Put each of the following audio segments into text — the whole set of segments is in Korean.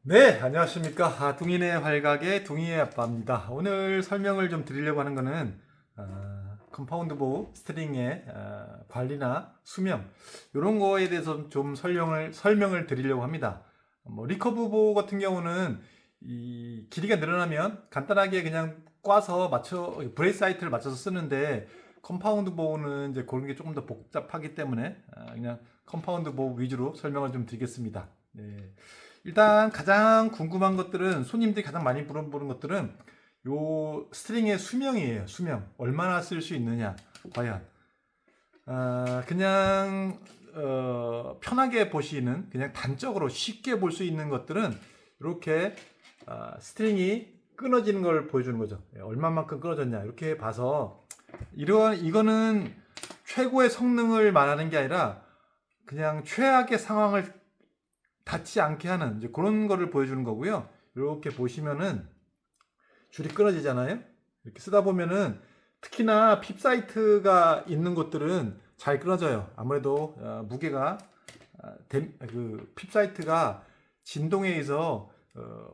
네, 안녕하십니까. 둥이네 활각의 둥이의 아빠입니다. 오늘 설명을 좀 드리려고 하는 거는 컴파운드 보호 스트링의 관리나 수명 이런 거에 대해서 좀 설명을 드리려고 합니다. 리커브 보호 같은 경우는 이 길이가 늘어나면 간단하게 그냥 꽈서 브레이스 사이트를 맞춰서 쓰는데, 컴파운드 보호는 이제 그런 게 조금 더 복잡하기 때문에 그냥 컴파운드 보호 위주로 설명을 좀 드리겠습니다. 네. 일단 가장 궁금한 것들은, 손님들이 가장 많이 물어보는 것들은 요 스트링의 수명이에요. 수명 얼마나 쓸 수 있느냐. 과연 그냥 편하게 보시는, 그냥 단적으로 쉽게 볼 수 있는 것들은 이렇게 스트링이 끊어지는 걸 보여주는 거죠. 얼마만큼 끊어졌냐 이렇게 봐서, 이거는 최고의 성능을 말하는 게 아니라 그냥 최악의 상황을 닿지 않게 하는 이제 그런 거를 보여주는 거고요. 이렇게 보시면은 줄이 끊어지잖아요. 이렇게 쓰다 보면은 특히나 핍 사이트가 있는 곳들은 잘 끊어져요. 아무래도 무게가 핍 사이트가 진동에 의해서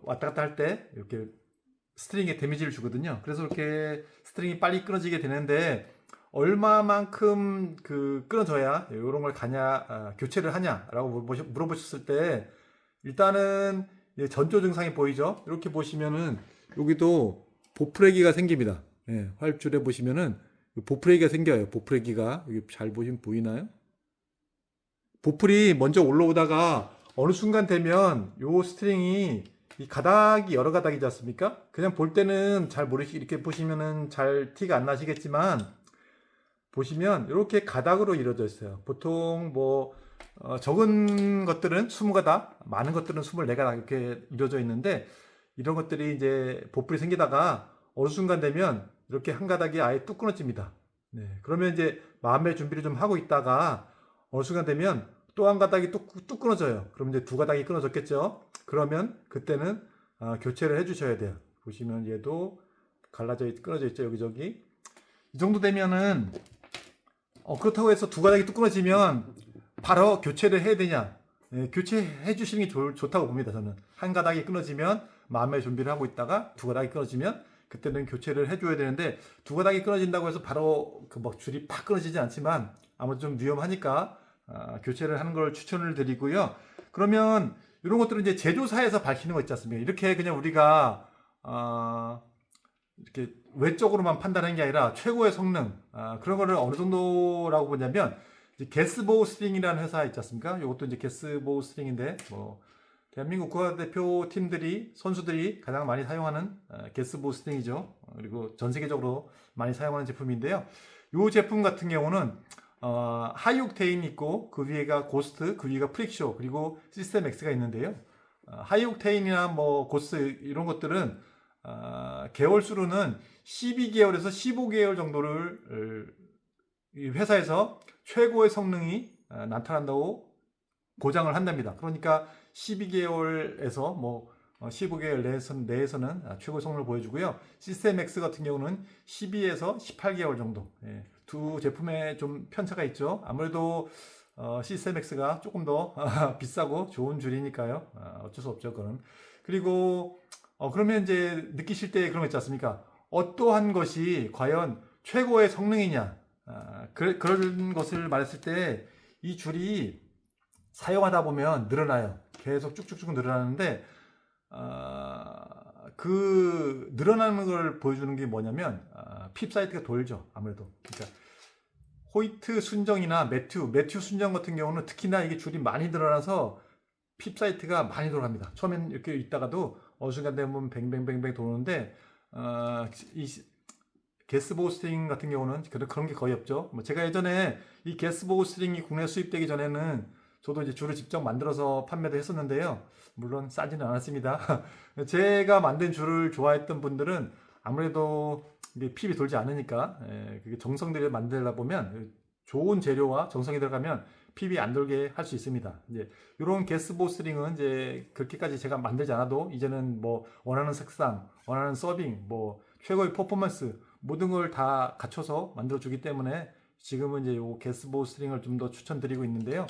왔다 갔다 할 때 이렇게 스트링에 데미지를 주거든요. 그래서 이렇게 스트링이 빨리 끊어지게 되는데, 얼마만큼 끊어져야 이런 걸 교체를 하냐라고 물어보셨을 때, 일단은 전조 증상이 보이죠. 이렇게 보시면은 여기도 보풀레기가 생깁니다. 예, 활줄에 보시면은 보풀레기가 생겨요. 보풀레기가 여기 잘 보이나요? 보풀이 먼저 올라오다가 어느 순간 되면 요 스트링이, 이 가닥이 여러 가닥이지 않습니까? 그냥 볼 때는 잘 이렇게 보시면은 잘 티가 안 나시겠지만, 보시면 이렇게 가닥으로 이루어져 있어요. 보통 적은 것들은 20가닥, 많은 것들은 24가닥 이렇게 이루어져 있는데, 이런 것들이 이제 보풀이 생기다가 어느 순간 되면 이렇게 한 가닥이 아예 뚝 끊어집니다. 네, 그러면 이제 마음의 준비를 좀 하고 있다가 어느 순간 되면 또 한 가닥이 뚝 끊어져요. 그럼 이제 두 가닥이 끊어졌겠죠. 그러면 그때는 교체를 해주셔야 돼요. 보시면 얘도 끊어져 있죠, 여기저기. 이 정도 되면은 그렇다고 해서 두 가닥이 뚝 끊어지면 바로 교체를 해야 되냐? 예, 교체해 주시는 게 좋다고 봅니다. 저는 한 가닥이 끊어지면 마음의 준비를 하고 있다가 두 가닥이 끊어지면 그때는 교체를 해줘야 되는데, 두 가닥이 끊어진다고 해서 바로 줄이 팍 끊어지지 않지만 아무래도 좀 위험하니까 교체를 하는 걸 추천을 드리고요. 그러면 이런 것들은 이제 제조사에서 밝히는 거 있지 않습니까? 이렇게 그냥 우리가 이렇게 외적으로만 판단하는 게 아니라 최고의 성능, 그런 거를 어느 정도라고 보냐면, 게스보우 스트링이라는 회사 있지 않습니까? 이것도 이제 게스보우 스트링인데, 대한민국 국가대표 팀들이, 선수들이 가장 많이 사용하는 게스보우 스트링이죠. 그리고 전 세계적으로 많이 사용하는 제품인데요. 이 제품 같은 경우는 하이옥테인 있고, 그 위에가 고스트, 그 위가 프릭쇼, 그리고 시스템 X가 있는데요. 하이옥테인이나 고스트 이런 것들은 개월 수로는 12개월에서 15개월 정도를 이 회사에서 최고의 성능이 나타난다고 보장을 한답니다. 그러니까 12개월에서 15개월 내에서는 최고의 성능을 보여주고요. 시스템 X 같은 경우는 12에서 18개월 정도. 예, 두 제품에 좀 편차가 있죠. 아무래도 시스템 X가 조금 더 비싸고 좋은 줄이니까요. 어쩔 수 없죠, 그건. 그리고 그러면 이제 느끼실 때 그런 거 있지 않습니까? 어떠한 것이 과연 최고의 성능이냐? 그런 것을 말했을 때 이 줄이 사용하다 보면 늘어나요. 계속 쭉쭉쭉 늘어나는데, 그 늘어나는 걸 보여주는 게 뭐냐면, 핍 사이트가 돌죠. 아무래도. 그러니까 호이트 순정이나 매튜 순정 같은 경우는 특히나 이게 줄이 많이 늘어나서 핍 사이트가 많이 돌아갑니다. 처음엔 이렇게 있다가도 어느 순간 되면 뱅뱅뱅뱅 도는데, 이 게스보우 스트링 같은 경우는 그런 게 거의 없죠. 제가 예전에 이 게스보우 스트링이 국내 수입되기 전에는 저도 이제 줄을 직접 만들어서 판매도 했었는데요. 물론 싸지는 않았습니다. 제가 만든 줄을 좋아했던 분들은 아무래도 이게 핍이 돌지 않으니까, 그게 정성 들여 만들다 보면 좋은 재료와 정성이 들어가면 핍이 안 돌게 할 수 있습니다. 이제 이런 게스보우 스트링은 이제 그렇게까지 제가 만들지 않아도 이제는 원하는 색상, 원하는 서빙, 최고의 퍼포먼스 모든 걸 다 갖춰서 만들어 주기 때문에 지금은 이제 요 게스보우 스트링을 좀 더 추천드리고 있는데요.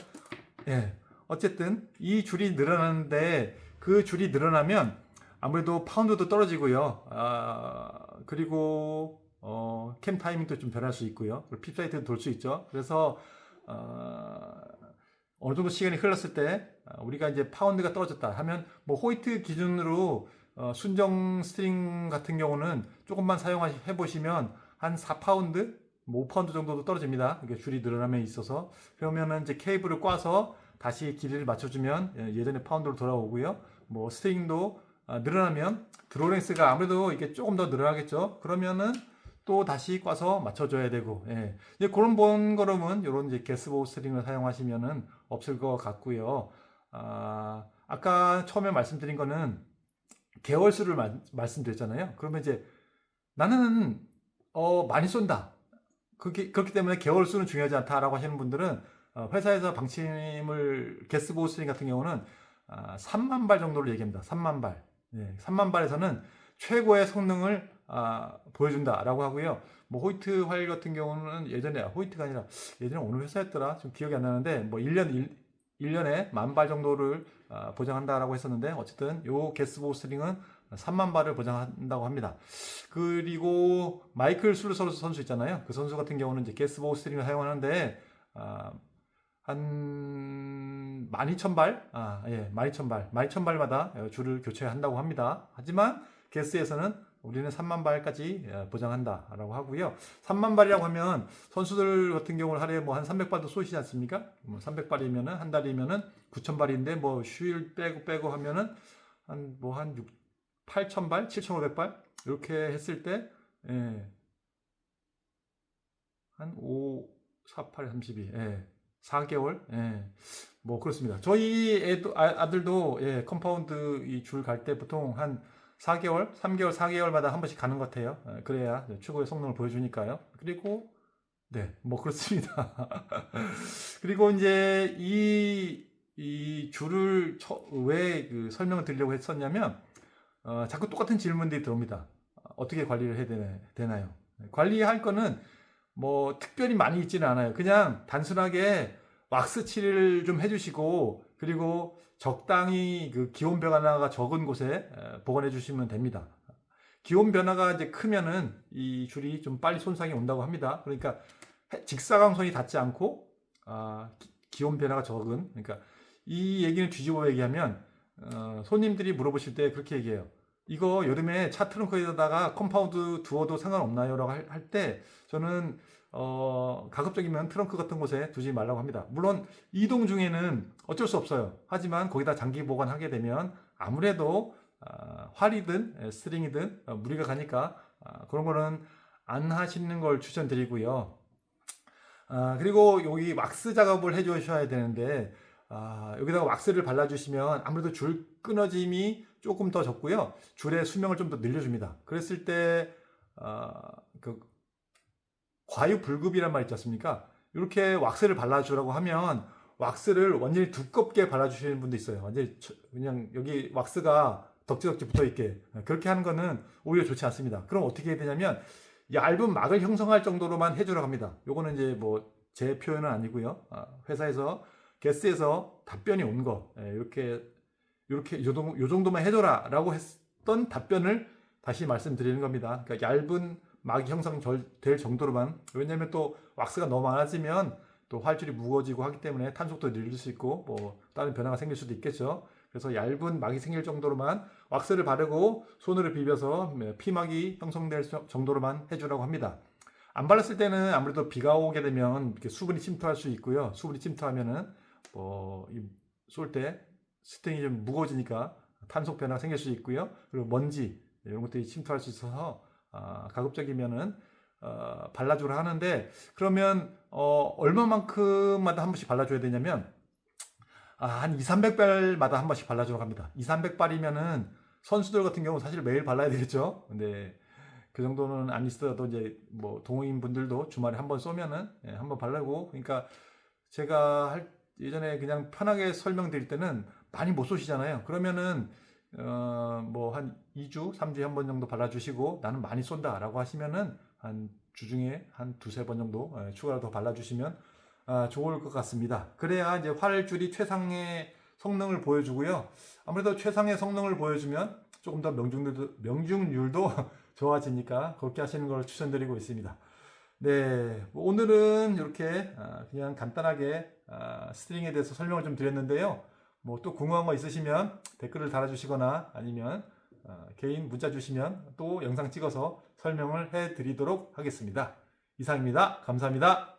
예. 어쨌든 이 줄이 늘어나는데 그 줄이 늘어나면 아무래도 파운드도 떨어지고요. 그리고 캠 타이밍도 좀 변할 수 있고요. 그리고 핍 사이트도 돌 수 있죠. 그래서 어느 정도 시간이 흘렀을 때 우리가 이제 파운드가 떨어졌다 하면 뭐 호이트 기준으로 순정 스트링 같은 경우는 조금만 사용해 보시면 한 4파운드, 뭐 5파운드 정도도 떨어집니다. 이게 줄이 늘어남에 있어서. 그러면은 이제 케이블을 꽈서 다시 길이를 맞춰주면 예전의 파운드로 돌아오고요. 뭐 스트링도 늘어나면 드로랭스가 아무래도 이게 조금 더 늘어나겠죠. 그러면은 또 다시 꽈서 맞춰줘야 되고, 예. 이제 그런 번거로움은 이런 이제 게스보우 스트링을 사용하시면은 없을 것 같고요. 아까 처음에 말씀드린 거는 개월수를 말씀드렸잖아요. 그러면 이제 나는 많이 쏜다. 그렇기 때문에 개월수는 중요하지 않다라고 하시는 분들은 회사에서 방침을 게스보우 스트링 같은 경우는 3만 발 정도를 얘기합니다. 3만 발. 네, 3만 발에서는 최고의 성능을 보여준다라고 하고요. 뭐 호이트 활 같은 경우는 예전에 호이트가 아니라 예전에 어느 회사였더라? 좀 기억이 안 나는데 뭐 1년에 10,000발 정도를 보장한다라고 했었는데 어쨌든 요 게스보우 스트링은 3만 발을 보장한다고 합니다. 그리고 마이클 술서 선수 있잖아요. 그 선수 같은 경우는 이제 게스보우 스트링을 사용하는데 한 12,000발? 예, 12,000발. 12,000발마다 줄을 교체한다고 합니다. 하지만 게스에서는 우리는 3만 발까지 보장한다라고 하고요. 3만 발이라고 하면 선수들 같은 경우는 하루에 뭐 한 300발도 쏘시지 않습니까? 300발이면은 한 달이면은 9,000발인데 뭐 휴일 빼고 하면은 한 8,000발, 7,500발 이렇게 했을 때 예, 한 5, 4, 8, 32, 예, 4개월, 예, 뭐 그렇습니다. 저희 아들도 예, 컴파운드 이 줄 갈 때 보통 한 4개월, 3개월, 4개월마다 한 번씩 가는 것 같아요. 그래야 최고의 성능을 보여주니까요. 그리고 네, 뭐 그렇습니다. 그리고 이제 이 줄을 왜 그 설명을 드리려고 했었냐면 자꾸 똑같은 질문들이 들어옵니다. 어떻게 관리를 해야 되나요? 관리할 거는 뭐 특별히 많이 있지는 않아요. 그냥 단순하게 왁스 칠을 좀 해주시고 그리고 적당히 그 기온 변화가 적은 곳에 보관해 주시면 됩니다. 기온 변화가 이제 크면은 이 줄이 좀 빨리 손상이 온다고 합니다. 그러니까 직사광선이 닿지 않고 기온 변화가 적은, 그러니까 이 얘기는 뒤집어 얘기하면 손님들이 물어보실 때 그렇게 얘기해요. 이거 여름에 차 트렁크에다가 컴파운드 두어도 상관없나요? 라고 할 때 저는 가급적이면 트렁크 같은 곳에 두지 말라고 합니다. 물론 이동 중에는 어쩔 수 없어요. 하지만 거기다 장기 보관하게 되면 아무래도 활이든 스트링이든 무리가 가니까 그런 거는 안 하시는 걸 추천드리고요. 그리고 여기 왁스 작업을 해 주셔야 되는데 여기다가 왁스를 발라주시면 아무래도 줄 끊어짐이 조금 더 적고요. 줄의 수명을 좀 더 늘려줍니다. 그랬을 때 그 과유불급이란 말 있지 않습니까? 이렇게 왁스를 발라주라고 하면 왁스를 완전히 두껍게 발라주시는 분도 있어요. 완전히 그냥 여기 왁스가 덕지덕지 붙어있게 그렇게 하는 거는 오히려 좋지 않습니다. 그럼 어떻게 해야 되냐면 얇은 막을 형성할 정도로만 해주라고 합니다. 요거는 이제 뭐 제 표현은 아니고요. 회사에서 게스에서 답변이 온 거 이렇게 요 정도만 해줘라 라고 했던 답변을 다시 말씀드리는 겁니다. 그러니까 얇은 막이 형성될 정도로만. 왜냐면 또 왁스가 너무 많아지면 또 활줄이 무거워지고 하기 때문에 탄속도 늘릴 수 있고 뭐 다른 변화가 생길 수도 있겠죠. 그래서 얇은 막이 생길 정도로만 왁스를 바르고 손으로 비벼서 피막이 형성될 정도로만 해주라고 합니다. 안 발랐을 때는 아무래도 비가 오게 되면 이렇게 수분이 침투할 수 있고요. 수분이 침투하면은 쏠 때 스트링이 좀 무거워지니까 탄속 변화가 생길 수 있고요. 그리고 먼지 이런 것들이 침투할 수 있어서 가급적이면은 발라주라 하는데 그러면 얼마만큼마다 한 번씩 발라줘야 되냐면 한 2, 300발마다 한 번씩 발라주라고 합니다. 2, 300발이면은 선수들 같은 경우 사실 매일 발라야 되겠죠. 근데 그 정도는 안 있어도 이제 뭐 동호인 분들도 주말에 한 번 쏘면은 한 번 바르고, 그러니까 제가 예전에 그냥 편하게 설명드릴 때는 많이 못 쏘시잖아요. 그러면은 뭐 한 2주, 3주에 한 번 정도 발라주시고 나는 많이 쏜다라고 하시면은 한 주중에 한 두세 번 정도 추가로 더 발라주시면 좋을 것 같습니다. 그래야 이제 활줄이 최상의 성능을 보여주고요. 아무래도 최상의 성능을 보여주면 조금 더 명중률도 좋아지니까 그렇게 하시는 걸 추천드리고 있습니다. 네, 오늘은 이렇게 그냥 간단하게 스트링에 대해서 설명을 좀 드렸는데요. 뭐 또 궁금한 거 있으시면 댓글을 달아주시거나 아니면 개인 문자 주시면 또 영상 찍어서 설명을 해드리도록 하겠습니다. 이상입니다. 감사합니다.